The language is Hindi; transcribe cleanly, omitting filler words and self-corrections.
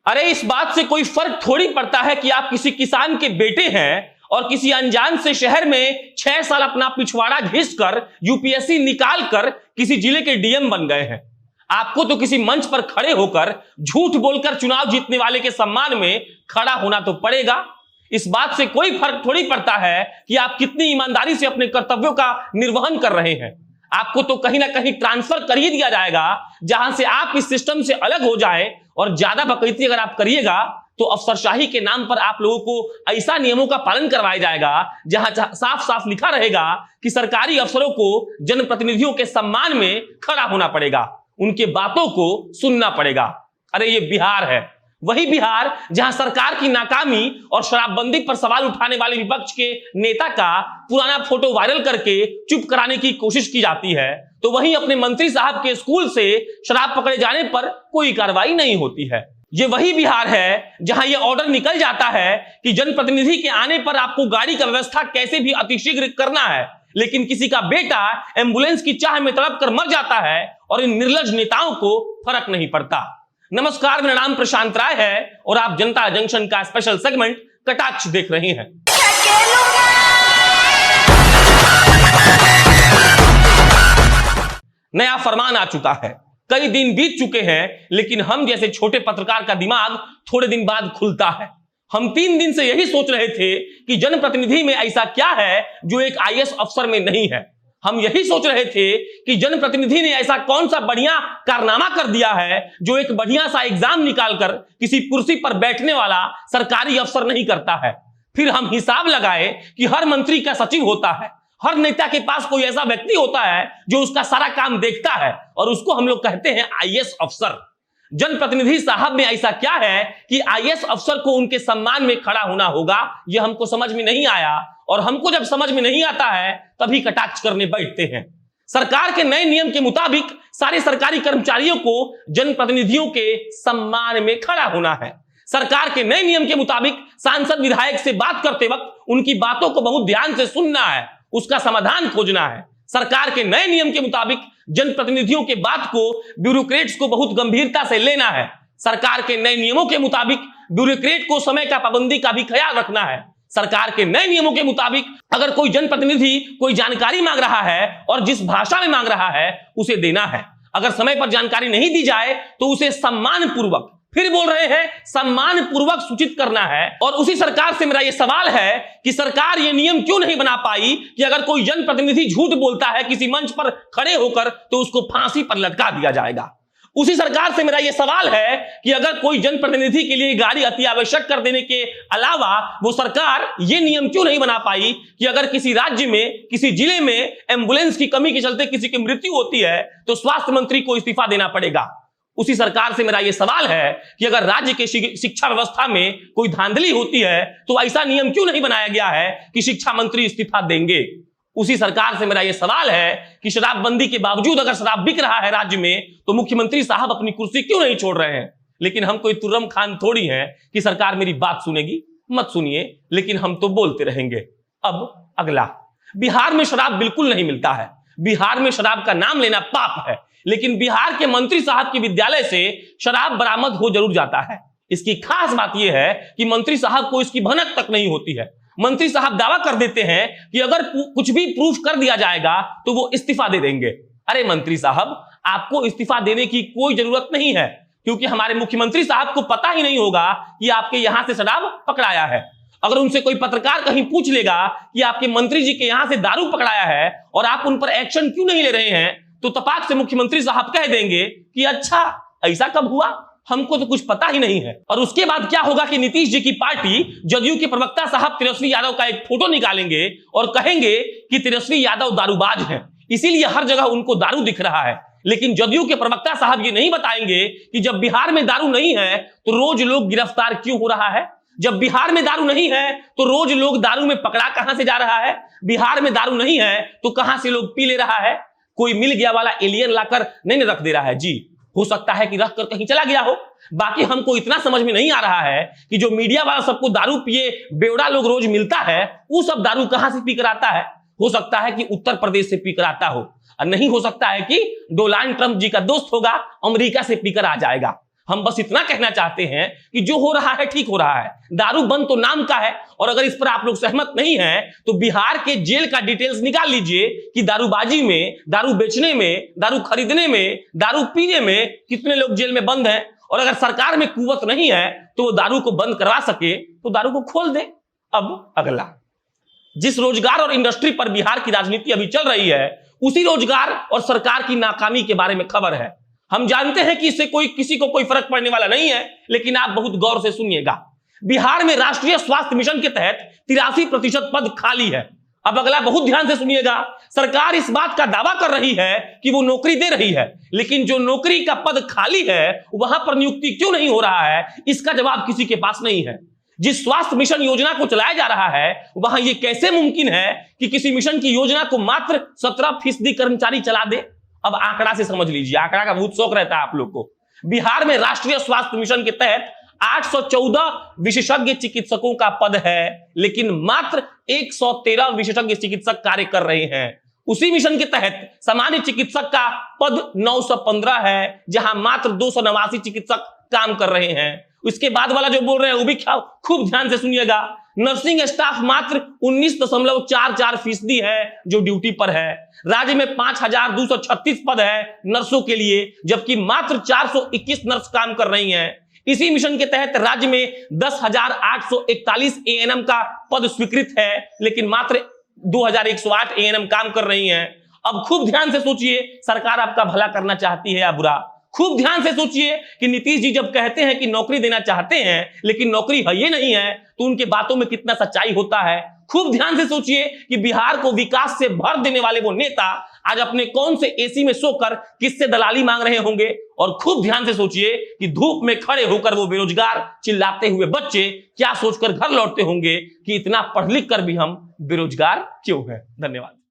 अरे इस बात से कोई फर्क थोड़ी पड़ता है कि आप किसी किसान के बेटे हैं और किसी अनजान से शहर में 6 साल अपना पिछवाड़ा घिसकर यूपीएससी निकाल कर किसी जिले के डीएम बन गए हैं। आपको तो किसी मंच पर खड़े होकर झूठ बोलकर चुनाव जीतने वाले के सम्मान में खड़ा होना तो पड़ेगा। इस बात से कोई फर्क थोड़ी पड़ता है कि आप कितनी ईमानदारी से अपने कर्तव्यों का निर्वहन कर रहे हैं। आपको तो कहीं ना कहीं ट्रांसफर कर ही दिया जाएगा, जहां से आप इस सिस्टम से अलग हो जाए। और ज्यादा बकैती अगर आप करिएगा तो अफसरशाही के नाम पर आप लोगों को ऐसा नियमों का पालन करवाया जाएगा जहां साफ साफ लिखा रहेगा कि सरकारी अफसरों को जनप्रतिनिधियों के सम्मान में खड़ा होना पड़ेगा, उनके बातों को सुनना पड़ेगा। अरे ये बिहार है, वही बिहार जहां सरकार की नाकामी और शराबबंदी पर सवाल उठाने वाले विपक्ष के नेता का पुराना फोटो वायरल करके चुप कराने की कोशिश की जाती है, तो वहीं अपने मंत्री साहब के स्कूल से शराब पकड़े जाने पर कोई कार्रवाई नहीं होती है। ये वही बिहार है जहां यह ऑर्डर निकल जाता है कि जनप्रतिनिधि के आने पर आपको गाड़ी का व्यवस्था कैसे भी अतिशीघ्र करना है, लेकिन किसी का बेटा एम्बुलेंस की चाह में तड़प कर मर जाता है और इन निर्लज नेताओं को फर्क नहीं पड़ता। नमस्कार, मेरा नाम प्रशांत राय है और आप जनता जंक्शन का स्पेशल सेगमेंट कटाक्ष देख रहे हैं। नया फरमान आ चुका है, कई दिन बीत चुके हैं, लेकिन हम जैसे छोटे पत्रकार का दिमाग थोड़े दिन बाद खुलता है। हम 3 दिन से यही सोच रहे थे कि जनप्रतिनिधि में ऐसा क्या है जो एक आईएएस अफसर में नहीं है। हम यही सोच रहे थे कि जनप्रतिनिधि ने ऐसा कौन सा बढ़िया कारनामा कर दिया है जो एक बढ़िया सा एग्जाम निकालकर किसी कुर्सी पर बैठने वाला सरकारी अफसर नहीं करता है। फिर हम हिसाब लगाए कि हर मंत्री का सचिव होता है, हर नेता के पास कोई ऐसा व्यक्ति होता है जो उसका सारा काम देखता है, और उसको हम लोग कहते हैं आईएएस अफसर। जनप्रतिनिधि साहब में ऐसा क्या है कि आईएएस अफसर को उनके सम्मान में खड़ा होना होगा, यह हमको समझ में नहीं आया। और हमको जब समझ में नहीं आता है तभी कटाक्ष करने बैठते हैं। सरकार के नए नियम के मुताबिक सारे सरकारी कर्मचारियों को जनप्रतिनिधियों के सम्मान में खड़ा होना है। सरकार के नए नियम के मुताबिक सांसद विधायक से बात करते वक्त उनकी बातों को बहुत ध्यान से सुनना है, उसका समाधान खोजना है। सरकार के नए नियम के मुताबिक जनप्रतिनिधियों के बात को ब्यूरोक्रेट्स को बहुत गंभीरता से लेना है। सरकार के नए नियमों के मुताबिक ब्यूरोक्रेट को समय का पाबंदी का भी ख्याल रखना है। सरकार के नए नियमों के मुताबिक अगर कोई जनप्रतिनिधि कोई जानकारी मांग रहा है और जिस भाषा में मांग रहा है उसे देना है। अगर समय पर जानकारी नहीं दी जाए तो उसे सम्मान पूर्वक, फिर बोल रहे हैं, सम्मान पूर्वक सूचित करना है। और उसी सरकार से मेरा यह सवाल है कि सरकार ये नियम क्यों नहीं बना पाई कि अगर कोई जनप्रतिनिधि झूठ बोलता है किसी मंच पर खड़े होकर तो उसको फांसी पर लटका दिया जाएगा। उसी सरकार से मेरा यह सवाल है कि अगर कोई जनप्रतिनिधि के लिए गाड़ी अति आवश्यक कर देने के अलावा वो सरकार ये नियम क्यों नहीं बना पाई कि अगर किसी राज्य में, किसी जिले में एम्बुलेंस की कमी के चलते किसी की मृत्यु होती है तो स्वास्थ्य मंत्री को इस्तीफा देना पड़ेगा। उसी सरकार से मेरा यह सवाल है कि अगर राज्य के शिक्षा व्यवस्था में कोई धांधली होती है तो ऐसा नियम क्यों नहीं बनाया गया है कि शिक्षा मंत्री इस्तीफा देंगे। उसी सरकार से मेरा यह सवाल है कि शराबबंदी के बावजूद अगर शराब बिक रहा है राज्य में तो मुख्यमंत्री साहब अपनी कुर्सी क्यों नहीं छोड़ रहे हैं। लेकिन हम कोई तुर्रम खान थोड़ी हैं कि सरकार मेरी बात सुनेगी। मत सुनिए, लेकिन हम तो बोलते रहेंगे। अब अगला, बिहार में शराब बिल्कुल नहीं मिलता है। बिहार में शराब का नाम लेना पाप है, लेकिन बिहार के मंत्री साहब के विद्यालय से शराब बरामद हो जरूर जाता है। इसकी खास बात यह है कि मंत्री साहब को इसकी भनक तक नहीं होती है। मंत्री साहब दावा कर देते हैं कि अगर कुछ भी प्रूफ कर दिया जाएगा तो वो इस्तीफा दे देंगे। अरे मंत्री साहब, आपको इस्तीफा देने की कोई जरूरत नहीं है, क्योंकि हमारे मुख्यमंत्री साहब को पता ही नहीं होगा कि आपके यहां से शराब पकड़ाया है। अगर उनसे कोई पत्रकार कहीं पूछ लेगा कि आपके मंत्री जी के यहां से दारू पकड़ाया है और आप उन पर एक्शन क्यों नहीं ले रहे हैं, तो तपाक से मुख्यमंत्री साहब कह देंगे कि अच्छा, ऐसा कब हुआ, हमको तो कुछ पता ही नहीं है। और उसके बाद क्या होगा कि नीतीश जी की पार्टी जदयू के प्रवक्ता साहब तेजस्वी यादव का एक फोटो निकालेंगे और कहेंगे कि तेजस्वी यादव दारूबाज हैं, इसीलिए हर जगह उनको दारू दिख रहा है। लेकिन जदयू के प्रवक्ता साहब ये नहीं बताएंगे कि जब बिहार में दारू नहीं है तो रोज लोग गिरफ्तार क्यों हो रहा है। जब बिहार में दारू नहीं है तो रोज लोग दारू में पकड़ा कहां से जा रहा है। बिहार में दारू नहीं है तो कहां से लोग पी ले रहा है। कोई मिल गया वाला एलियन लाकर नहीं रख दे रहा है जी, हो सकता है कि रख कर कहीं चला गया हो। बाकी हमको इतना समझ में नहीं आ रहा है कि जो मीडिया वाला सबको दारू पिए बेवड़ा लोग रोज मिलता है, वो सब दारू कहां से पीकर आता है। हो सकता है कि उत्तर प्रदेश से पीकर आता हो, और नहीं हो सकता है कि डोनाल्ड ट्रंप जी का दोस्त होगा, अमेरिका से पीकर आ जाएगा। हम बस इतना कहना चाहते हैं कि जो हो रहा है ठीक हो रहा है। दारू बंद तो नाम का है, और अगर इस पर आप लोग सहमत नहीं हैं तो बिहार के जेल का डिटेल्स निकाल लीजिए कि दारूबाजी में, दारू बेचने में, दारू खरीदने में, दारू पीने में कितने लोग जेल में बंद हैं। और अगर सरकार में कुवत नहीं है तो वो दारू को बंद करवा सके तो दारू को खोल दे। अब अगला, जिस रोजगार और इंडस्ट्री पर बिहार की राजनीति अभी चल रही है, उसी रोजगार और सरकार की नाकामी के बारे में खबर है। हम जानते हैं कि इससे किसी को कोई फर्क पड़ने वाला नहीं है, लेकिन आप बहुत गौर से सुनिएगा। बिहार में राष्ट्रीय स्वास्थ्य मिशन के तहत 83% पद खाली है। अब अगला बहुत ध्यान से सुनिएगा। सरकार इस बात का दावा कर रही है कि वो नौकरी दे रही है, लेकिन जो नौकरी का पद खाली है वहां पर नियुक्ति क्यों नहीं हो रहा है, इसका जवाब किसी के पास नहीं है। जिस स्वास्थ्य मिशन योजना को चलाया जा रहा है वहां यह कैसे मुमकिन है कि किसी मिशन की योजना को मात्र 17% कर्मचारी चला दे। अब आंकड़ा से समझ लीजिए, आंकड़ा का बहुत शौक रहता है आप लोग को। बिहार में राष्ट्रीय स्वास्थ्य मिशन के तहत 814 विशेषज्ञ चिकित्सकों का पद है, लेकिन मात्र 113 विशेषज्ञ चिकित्सक कार्य कर रहे हैं। उसी मिशन के तहत सामान्य चिकित्सक का पद 915 है, जहां मात्र 289 चिकित्सक काम कर रहे हैं। उसके बाद वाला जो बोल रहे हैं वो भी खूब ध्यान से सुनिएगा। नर्सिंग स्टाफ मात्र 19.44% है जो ड्यूटी पर है। राज्य में 5236 पद है नर्सों के लिए, जबकि मात्र 421 नर्स काम कर रही हैं। इसी मिशन के तहत राज्य में 10,841 एएनएम का पद स्वीकृत है, लेकिन मात्र 2,108 एएनएम काम कर रही हैं। अब खूब ध्यान से सोचिए, सरकार आपका भला करना चाहती है या बुरा? खूब ध्यान से सोचिए कि नीतीश जी जब कहते हैं कि नौकरी देना चाहते हैं लेकिन नौकरी है ये नहीं है, तो उनके बातों में कितना सच्चाई होता है। खूब ध्यान से सोचिए कि बिहार को विकास से भर देने वाले वो नेता आज अपने कौन से एसी में सोकर किससे दलाली मांग रहे होंगे। और खूब ध्यान से सोचिए कि धूप में खड़े होकर वो बेरोजगार चिल्लाते हुए बच्चे क्या सोचकर घर लौटते होंगे कि इतना पढ़ लिख कर भी हम बेरोजगार क्यों हैं। धन्यवाद।